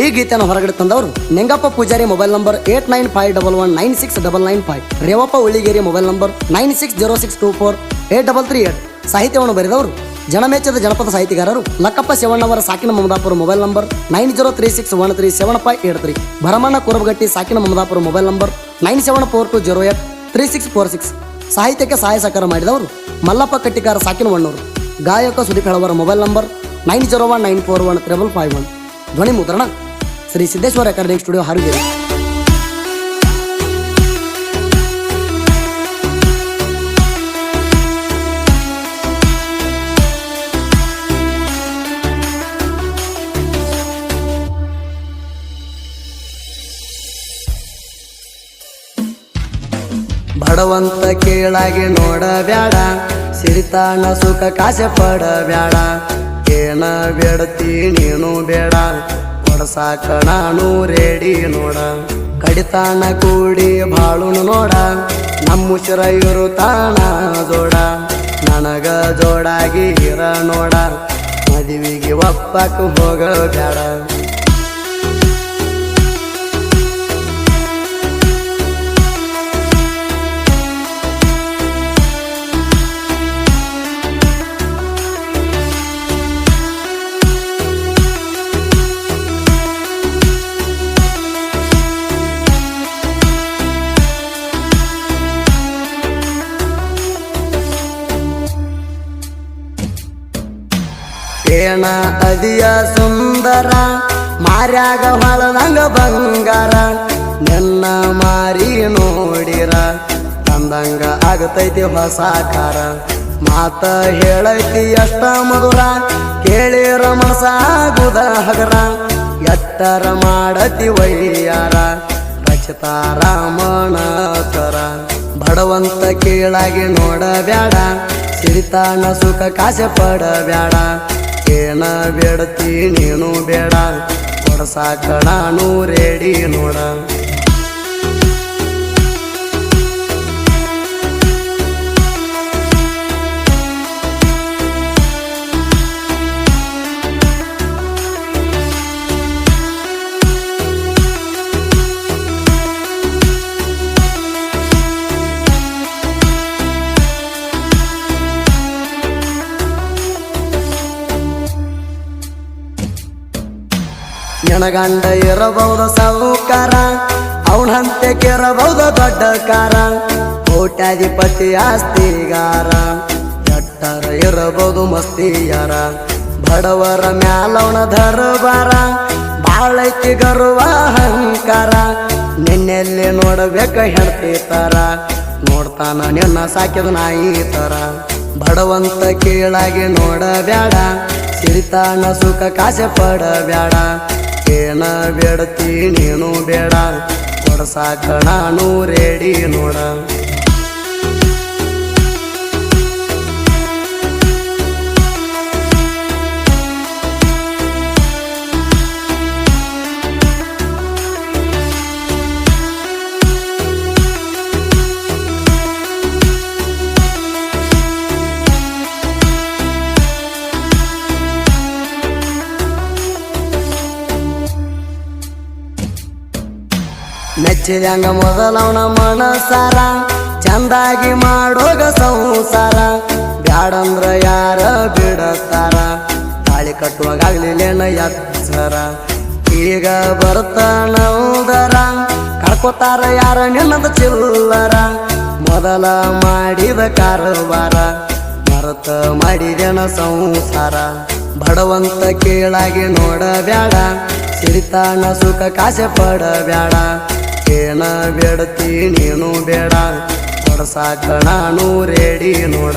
ಈ ಗೀತೆಯನ್ನು ಹೊರಗಡೆ ತಂದವರು Ningappa Pujari mobile number 8951196995, Revappa Ulligeri mobile number 9606248338. ಸಾಹಿತ್ಯವನ್ನು ಬರೆದವರು ಜನಮೇಚದ ಜನಪದ ಸಾಹಿತಿಗಾರರು ಲಕ್ಕಪ್ಪ ಶಿವಣ್ಣವರ ಸಾಕಿನ ಮಮದಾಪುರ ಮೊಬೈಲ್ ನಂಬರ್ 9036137583. ಭರಮಣ್ಣ ಕುರಬಗಟ್ಟಿ ಸಾಕಿನ ಮಮದಾಪುರ ಮೊಬೈಲ್ ನಂಬರ್ 9742083646. ಸಾಹಿತ್ಯಕ್ಕೆ ಸಹಾಯ ಸಹಕಾರ ಮಾಡಿದವರು ಮಲ್ಲಪ್ಪ ಕಟ್ಟಿಕಾರ ಸಾಕಿನ ವಣ್ಣೂರು. ಗಾಯಕ ಸುದೀಪ್ ಹೆಳವರ ಮೊಬೈಲ್ ನಂಬರ್ 9019415551. ಧ್ವನಿ ಮುದ್ರಣ ಶ್ರೀ ಸಿದ್ದೇಶ್ವರ ರೆಕಾರ್ಡಿಂಗ್ ಸ್ಟುಡಿಯೋ, ಹಾರುಗೇರಿ. ಬಡವಂತ ಕೇಳಾಗಿ ನೋಡಬ್ಯಾಡ, ಸಿರಿತಾನ ಸುಖ ಕಾಸೆ ಪಡಬ್ಯಾಡ. ಏನ ಬೇಡತಿ ನೀನು ಬೇಡ, ಕೊಡಸಾಕ ನಾನು ರೇಡಿ ನೋಡ. ಕಡಿತಾನ ಕೂಡಿ ಬಾಳುನು ನೋಡ, ನಮ್ಮುಸಿರ ಇರು ತಾಣ ಜೋಡ. ನನಗ ಜೋಡಾಗಿ ಇರ ನೋಡ, ಮದುವೆಗೆ ಒಪ್ಪಕ್ಕ ಹೋಗಬ್ಯಾಡ. ಏನ ಅದಿಯ ಸುಂದರ, ಮಾರ್ಯಾಗ ಹೊಳದಂಗ ಬಂಗಾರ. ನಿನ್ನ ಮಾರಿ ನೋಡಿರ ತಂದಂಗ ಆಗತೈತಿ ಹೊಸಾಕಾರ. ಮಾತ ಹೇಳೈತಿ ಎಷ್ಟ ಮಧುರ, ಕೇಳಿರ ಮನಸಾಗುದ ಹಗರ. ಎತ್ತರ ಮಾಡತಿ ವೈಯಾರ, ರಚಿತಾರಾಮಣ ತರ. ಬಡವಂತ ಕೀಳಾಗಿ ನೋಡಬ್ಯಾಡ, ಸಿರಿತಾನ ಸುಖ ಕಾಸೆ ಪಡಬ್ಯಾಡ. ಏನ ಬೇಡತಿ ನೀನು ಬೇಡ, ಕೊಡಸಾಕ ನಾನು ರೇಡಿ ನೋಡ. ನಿನಗಂಡ ಇರಬಹುದು ಸಾಹುಕಾರ, ಅವನಂತೆ ಕೆರಬಹುದು ದೊಡ್ಡ ಕಾರ. ಕೋಟ್ಯಾಧಿಪತಿ ಆಸ್ತಿಗಾರ, ಎಟ್ಟರ ಇರಬಹುದು ಮಸ್ತಿಯಾರ. ಬಡವರ ಮ್ಯಾಲವನ ದರ್ಬಾರ, ಬಾಳೈತಿ ಗರ್ವ ಅಹಂಕಾರ. ನಿನ್ನೆಲ್ಲಿ ನೋಡಬೇಕ ಹೆಣ್ತಿತಾರ, ನೋಡ್ತಾನ ನಿನ್ನ ಸಾಕಿದ ನಾಯಿ ತರ. ಬಡವಂತ ಕೀಳಾಗಿ ನೋಡಬ್ಯಾಡ, ಸಿರಿತಾನ ಸುಖ ಕಾಸೆ ಪಡಬ್ಯಾಡ. ಏನ ಬೇಡತಿ ನೀನು ಬೇಡ, ಕೊಡಸಾಕ ನಾನು ರೇಡಿ ನೋಡ. ಮೆಚ್ಚಿದಂಗ ಮೊದಲವನ ಮನಸಾರ, ಚಂದಾಗಿ ಮಾಡೋಗ ಸಂಸಾರ. ಬ್ಯಾಡಂದ್ರ ಯಾರ ಬಿಡತಾರ, ತಾಳಿ ಕಟ್ಟುವಾಗಲಿಲ್ಲೇನ ಎಚ್ಚರ. ಈಗ ಬರ್ತಾನೌದರ, ಕಳ್ಕೊತಾರ ಯಾರ ನಿನ್ನದ ಚಿಲ್ಲರ. ಮೊದಲ ಮಾಡಿದ ಕಾರವಾರ, ಮರತ ಮಾಡಿದೇನ ಸಂಸಾರ. ಬಡವಂತ ಕೀಳಾಗಿ ನೋಡಬ್ಯಾಡ, ಸಿರಿತಾನ ಸುಖ ಕಾಸೆ ಪಡಬ್ಯಾಡ. ಏನ ಬೇಡತಿ ನೀನು ಬೇಡ, ಕೊಡಸಾಕ ನಾನು ರೇಡಿ ನೋಡ.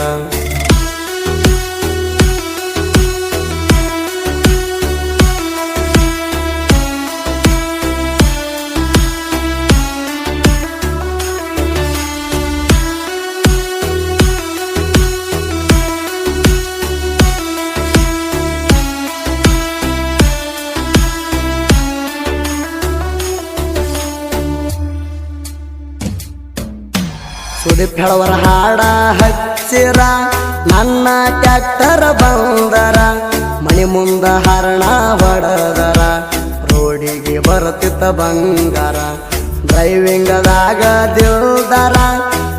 ಸುದೀಪ್ ಹೆಳವರ ಹಾಡ ಹಚ್ಚಿರ, ನನ್ನ ಟ್ಯಾಕ್ಟರ್ ಬಂದರ. ಮಣಿ ಮುಂದ ಹರಣ ಹೊಡದರ, ರೋಡಿ ಗಾಡಿಗೆ ಬರುತ್ತಿತ್ತ ಬಂಗಾರ ಡ್ರೈವಿಂಗದಾಗ ದಿಲ್ದಾರ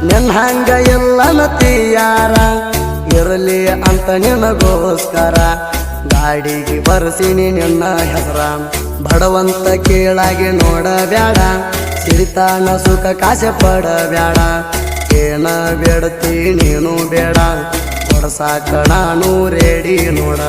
ನಿನ್ನ ಹಂಗ ಇಲ್ಲ ತೀಯಾರ ಇರಲಿ ಅಂತ ನಿನಗೋಸ್ಕರ ಗಾಡಿಗೆ ಬರ್ಸಿನಿ ನಿನ್ನ ಹೆಸರ ಬಡವಂತ ಕೇಳಾಗಿ ನೋಡಬ್ಯಾಡ ಸಿರಿತಾನ ಸುಖ ಕಾಸೆ ಪಡಬ್ಯಾಡ ಏನ ಬೇಡತಿ ನೀನು ಬೇಡ ಕೊಡ್ಸಾಕ ನಾನು ರೆಡಿ ನೋಡ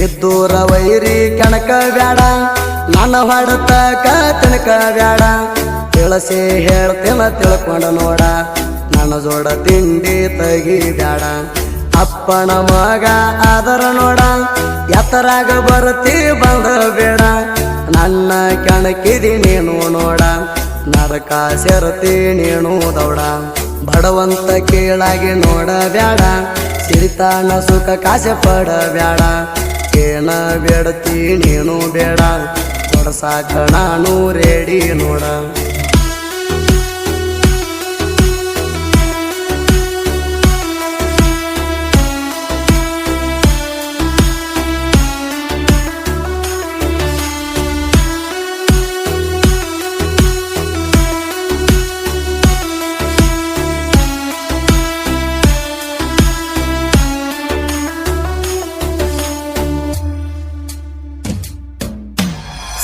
ಇದ್ದೂರ ವೈರಿ ಕಣಕ ಬ್ಯಾಡ ನನ್ನ ಹೊಡತಕ ತನಕ ಬ್ಯಾಡ ತಿಳಿಸಿ ಹೇಳ್ತೇನ ತಿಳ್ಕೊಂಡ ನೋಡ ನನ್ನ ಜೋಡ ತಿಂಡಿ ತಗಿ ಬ್ಯಾಡ ಅಪ್ಪನ ಮಗ ಆದರ ನೋಡ ಎತ್ತರಾಗ ಬರ್ತಿ ಬಂದ ಬೇಡ ನನ್ನ ಕಣಕಿದಿ ನೀನು ನೋಡ ನರಕ ಸೇರ್ತಿ ನೀನು ದೌಡ ಬಡವಂತ ಕೇಳಾಗಿ ನೋಡ ಬ್ಯಾಡ ಸಿರಿತಾನ ಸುಖ ಕಾಸೆ ಪಡಬ್ಯಾಡ ಏನ ಬೇಡತಿ ನೀನು ಬೇಡ ಕೊಡ್ಸಾಕ ನಾನು ರೆಡಿ ನೋಡ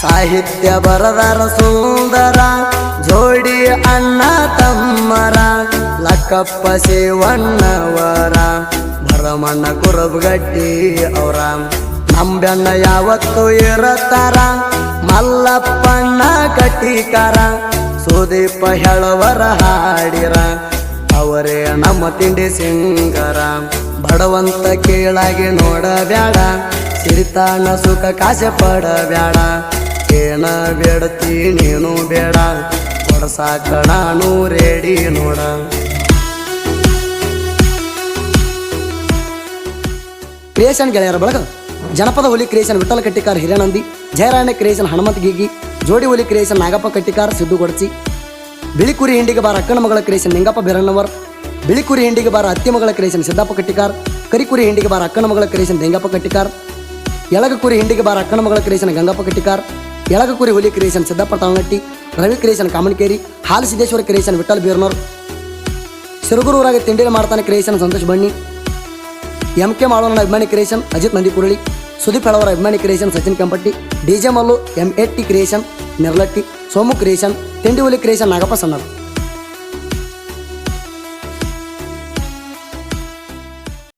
ಸಾಹಿತ್ಯ ಬರದಾರ ಸುಂದರ ಜೋಡಿ ಅಣ್ಣ ತಮ್ಮರ ಲಕ್ಕಪ್ಪ ಶಿವಣ್ಣವರ ಭರಮಣ್ಣ ಕುರಬಗಟ್ಟಿ ಅವರ ನಂಬೆಣ್ಣ ಯಾವತ್ತು ಇರತಾರ ಮಲ್ಲಪ್ಪಣ್ಣ ಕಟ್ಟಿಕಾರ ಸುದೀಪ ಹೇಳವರ ಹಾಡಿರ ಅವರೇ ನಮ್ಮ ತಿಂಡಿ ಸಿಂಗರ ಬಡವಂತ ಕೇಳಾಗಿ ನೋಡಬ್ಯಾಡ ಸಿರಿತಾನ ಸುಖ ಕಾಸೆ ಪಡಬ್ಯಾಡ ಏನ ಬೇಡತಿ ನೀನು ಬೇಡ ಕೊಡ್ಸಾಕ ನಾನು ರೆಡಿ ನೋಡ ಕ್ರಿಯೇಷನ್ ಗೆಳೆಯರ ಬಳಗ ಜನಪದ ಹುಲಿ ಕ್ರಿಯೇಷನ್ ವಿಠಲ ಕಟ್ಟಿಕಾರ ಹಿರೇನಂದಿ ಜಯರಾಯಣ ಕ್ರಿಯೇಷನ್ ಹನುಮಂತ ಗೀಗಿ ಜೋಡಿ ಹುಲಿ ಕ್ರಿಯೇಷನ್ ನಾಗಪ್ಪ ಕಟ್ಟಿಕಾರ ಸಿದ್ದು ಗೊಡಚಿ ಬಿಳಿಕುರಿ ಹಿಂಡಿಗೆ ಬಾರ ಅಕ್ಕನ ಮಗಳ ಕ್ರಿಯೇಷನ್ ನಿಂಗಪ್ಪ ಬೆರಣ್ಣವರ್ ಬಿಳಿಕುರಿ ಹಿಂಡಿಗೆ ಬಾರ ಅತ್ತಿ ಮಗಳ ಕ್ರಿಯೇಷನ್ ಸಿದ್ದಪ್ಪ ಕಟ್ಟಿಕಾರ ಕರಿಕುರಿ ಹಿಂಡಿಗೆ ಬಾರ ಅಕ್ಕನ ಮಗಳ ಕ್ರಿಯೇಷನ್ ಲಿಂಗಪ್ಪ ಕಟ್ಟಿಕಾರ ಎಳಗಕುರಿ ಹಿಂಡಿಗೆ ಬಾರ ಅಕ್ಕನ ಮಗಳ ಕ್ರಿಯೇಷನ್ ಗಂಗಪ್ಪ ಕಟ್ಟಿಕಾರ ಎಳಗಕುರಿ ಹುಲಿ ಕ್ರಿಯೇಷನ್ ಸಿದ್ದಪ್ಪ ತಾವನಟ್ಟಿ ರವಿ ಕ್ರಿಯೇಷನ್ ಕಾಮನಕೇರಿ ಹಾಲು ಸಿದ್ದೇಶ್ವರ ಕ್ರಿಯೇಷನ್ ವಿಠಲ್ ಬೀರ್ನೋರ್ ಸಿರುಗುರೂರಾಗ ತಿಂಡಿನ ಮಾಡ್ತಾನೆ ಕ್ರಿಯೇಷನ್ ಸಂತೋಷ್ ಬಣ್ಣಿ MK ಮಾಡೋಣ ಅಭಿಮಾನಿ ಕ್ರಿಯೇಷನ್ ಅಜಿತ್ ನಂದಿ ಕುರಳಿ ಸುದೀಪ್ ಹೇಳವರ ಅಭಿಮಾನಿ creation Sachin Kempatti DJ Mallu M80 creation Nirlatti Somu creation ತಿಂಡಿ ಹುಲಿ ಕ್ರಿಯೇಷನ್ ನಾಗಪ್ಪ ಸಣ್ಣರ್